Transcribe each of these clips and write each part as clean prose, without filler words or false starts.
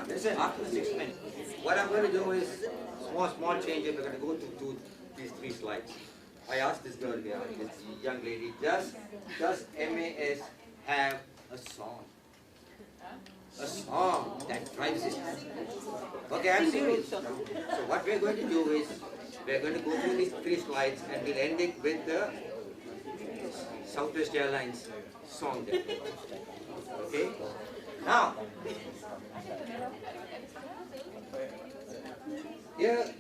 Listen, after 6 minutes, what I'm going to do is small changes. We're going to go to these 3 slides. I asked this girl here, this young lady, does MAS have a song? A song that drives it. Okay, I'm serious. So what we're going to do is, we're going to go through these 3 slides and we'll end it with the Southwest Airlines song there. Okay? Now, here,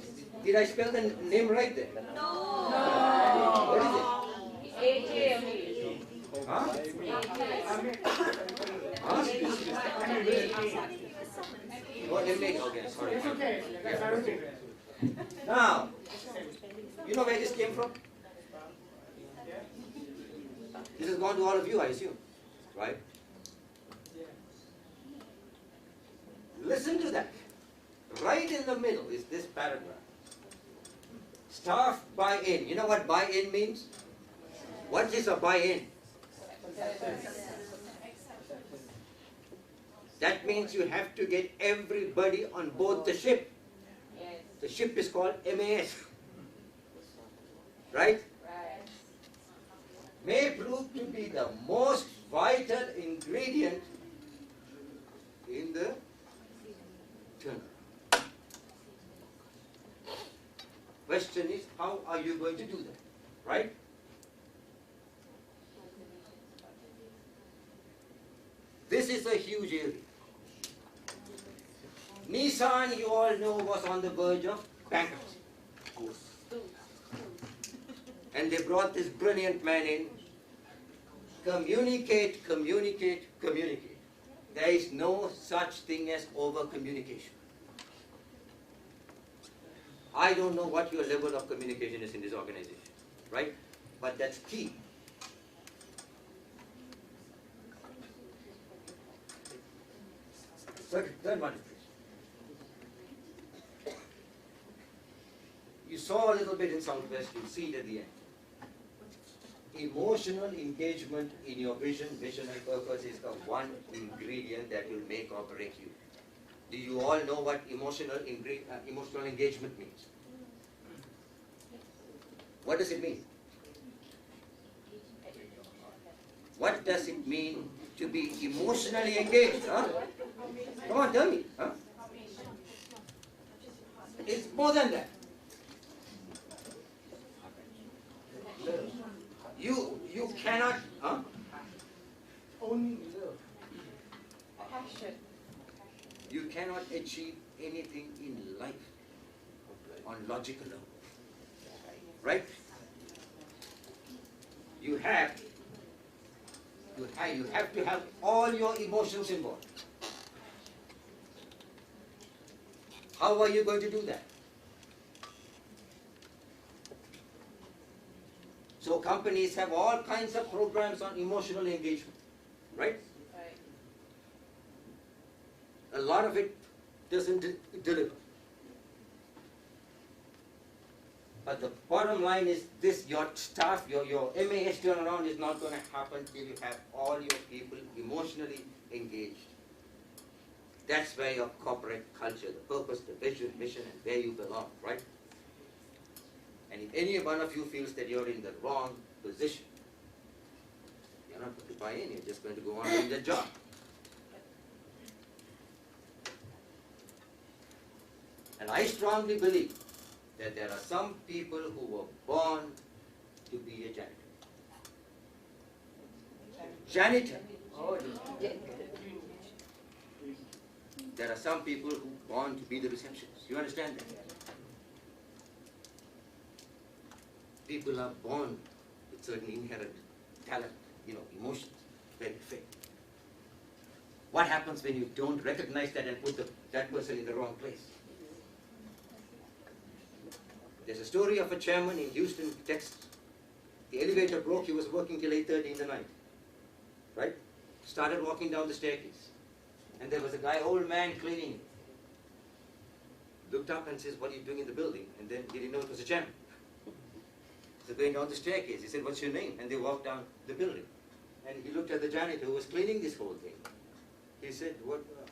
did I spell the name right there? No. What is it? Huh? Huh? Oh, okay, sorry. It's okay. Yeah. Now, you know where this came from? This has gone to all of you, I assume, right? Listen to that. Right in the middle is this paragraph. Staff buy-in. You know what buy-in means? What is a buy-in? That means you have to get everybody on board the ship. The ship is called MAS. Right? May prove to be the most vital ingredient in the turnaround. Question is, how are you going to do that? Right? This is a huge area. Nissan, you all know, was on the verge of bankruptcy. And they brought this brilliant man in. Communicate, communicate, communicate. There is no such thing as over-communication. I don't know what your level of communication is in this organization, right? But that's key. Third one, please. You saw a little bit in Southwest, you'll see it at the end. Emotional engagement in your vision, mission and purpose is the one ingredient that will make or break you. Do you all know what emotional engagement means? What does it mean? What does it mean to be emotionally engaged? Huh? Come on, tell me. Huh? It's more than that. You cannot only passion. You cannot achieve anything in life on logic alone. Right? You have to have all your emotions involved. How are you going to do that? So companies have all kinds of programs on emotional engagement, right? A lot of it doesn't deliver. But the bottom line is this: your staff, your MAS turnaround is not going to happen till you have all your people emotionally engaged. That's where your corporate culture, the purpose, the vision, mission, and where you belong, right? And if any one of you feels that you're in the wrong position, you're not going to buy in, you're just going to go on doing the job. And I strongly believe that there are some people who were born to be a janitor. Janitor. There are some people who are born to be the receptionist. You understand that? People are born with certain inherent talent, emotions, very fit. What happens when you don't recognize that and put that person in the wrong place? There's a story of a chairman in Houston, Texas. The elevator broke, he was working till 8:30 in the night. Right? Started walking down the staircase. And there was a guy, old man, cleaning it. Looked up and says, "What are you doing in the building?" And then he didn't know it was a chairman. So going down the staircase, he said, "What's your name?" And they walked down the building. And he looked at the janitor who was cleaning this whole thing. He said,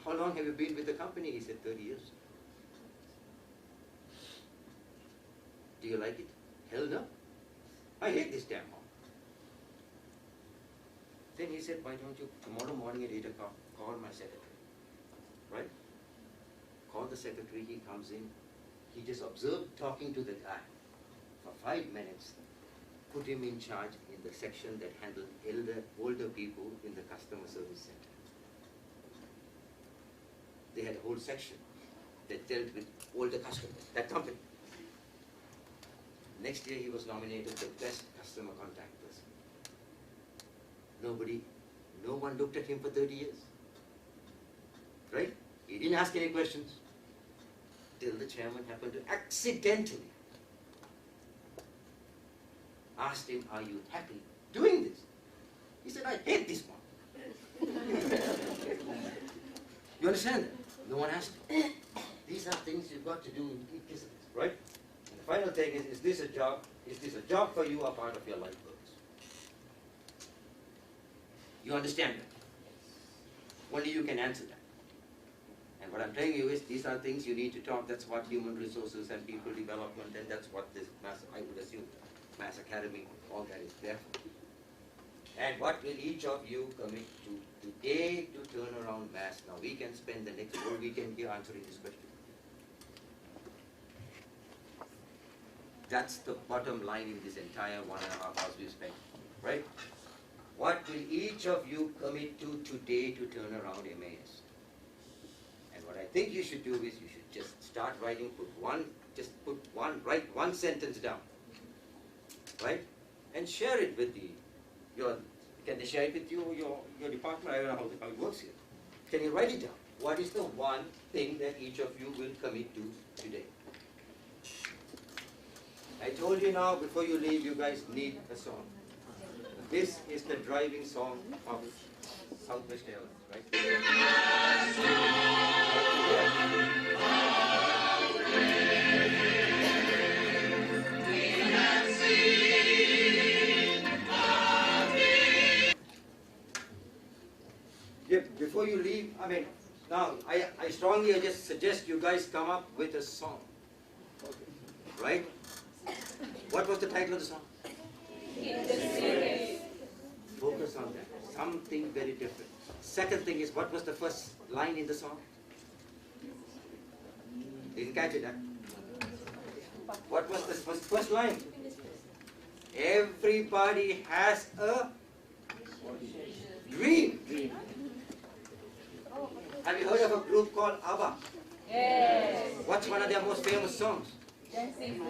how long have you been with the company? He said, 30 years. Do you like it? Hell no. I hate this damn home. Then he said, why don't you, tomorrow morning at 8 o'clock, call my secretary, right? Call the secretary, he comes in, he just observed talking to the guy for 5 minutes, put him in charge in the section that handled older people in the customer service center. They had a whole section that dealt with older customers, that company. Next year he was nominated the best customer contact person. No one looked at him for 30 years. Right? He didn't ask any questions. Till the chairman happened to accidentally asked him, are you happy doing this? He said, I hate this one. You understand that? No one asked him. These are things you've got to do in business, right? And the final thing is this a job? Is this a job for you or part of your life purpose? You understand that? Only you can answer that. And what I'm telling you is these are things you need to talk. That's what human resources and people development, and that's what this mass, I would assume, Mass Academy, all that is there for. And what will each of you commit to today to turn around Mass? Now we can spend the next whole weekend here answering this question. That's the bottom line in this entire 1.5 hours we've spent, right? What will each of you commit to today to turn around MAS? And what I think you should do is you should just start writing, write one sentence down, right? And share it with can they share it with you, your department? I don't know how it works here. Can you write it down? What is the one thing that each of you will commit to today? I told you now, before you leave, you guys need a song. This is the driving song of Southwest Airlines, right? Yeah, before you leave, now, I strongly just suggest you guys come up with a song, right? What was the title of the song? Focus on that. Something very different. Second thing is, what was the first line in the song? Didn't catch it, huh? What was the first line? Everybody has a dream. Have you heard of a group called ABBA? Yes. What's one of their most famous songs? Dancing.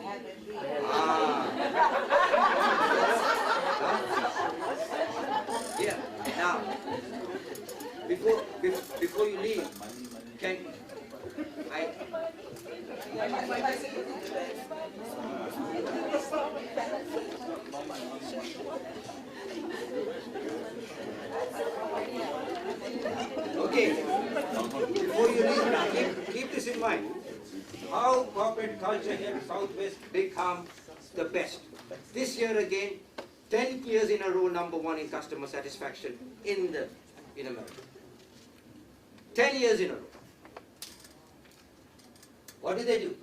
Yeah. Now, before you leave, can I? Okay. Before you leave, now keep this in mind. How corporate culture here in Southwest become the best. This year again, 10 years in a row, #1 in customer satisfaction in America. 10 years in a row. What do?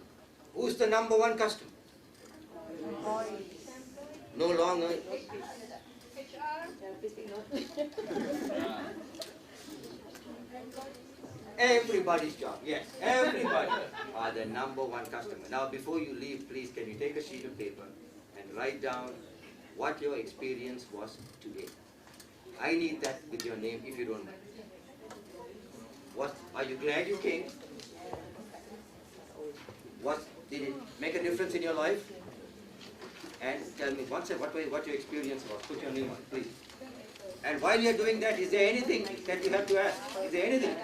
Who's the #1 customer? No longer. Everybody's job, yes, everybody are the #1 customer. Now before you leave, please can you take a sheet of paper and write down what your experience was today. I need that with your name if you don't mind. Are you glad you came? Did it make a difference in your life? And tell me what your experience was. Put your name on it, please. And while you're doing that, is there anything that you have to ask? Is there anything?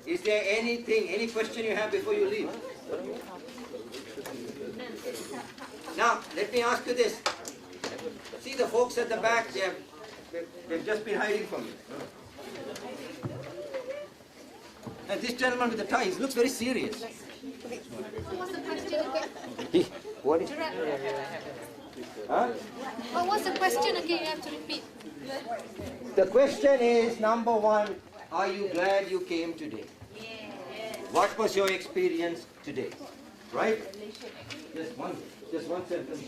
Is there anything, any question you have before you leave? Now, let me ask you this. See the folks at the back, they've just been hiding from you. And this gentleman with the tie, he looks very serious. What is Huh? What was the question again? You have to repeat. The question is, #1, Are you glad you came today? Yes. What was your experience today? Right? Just one sentence.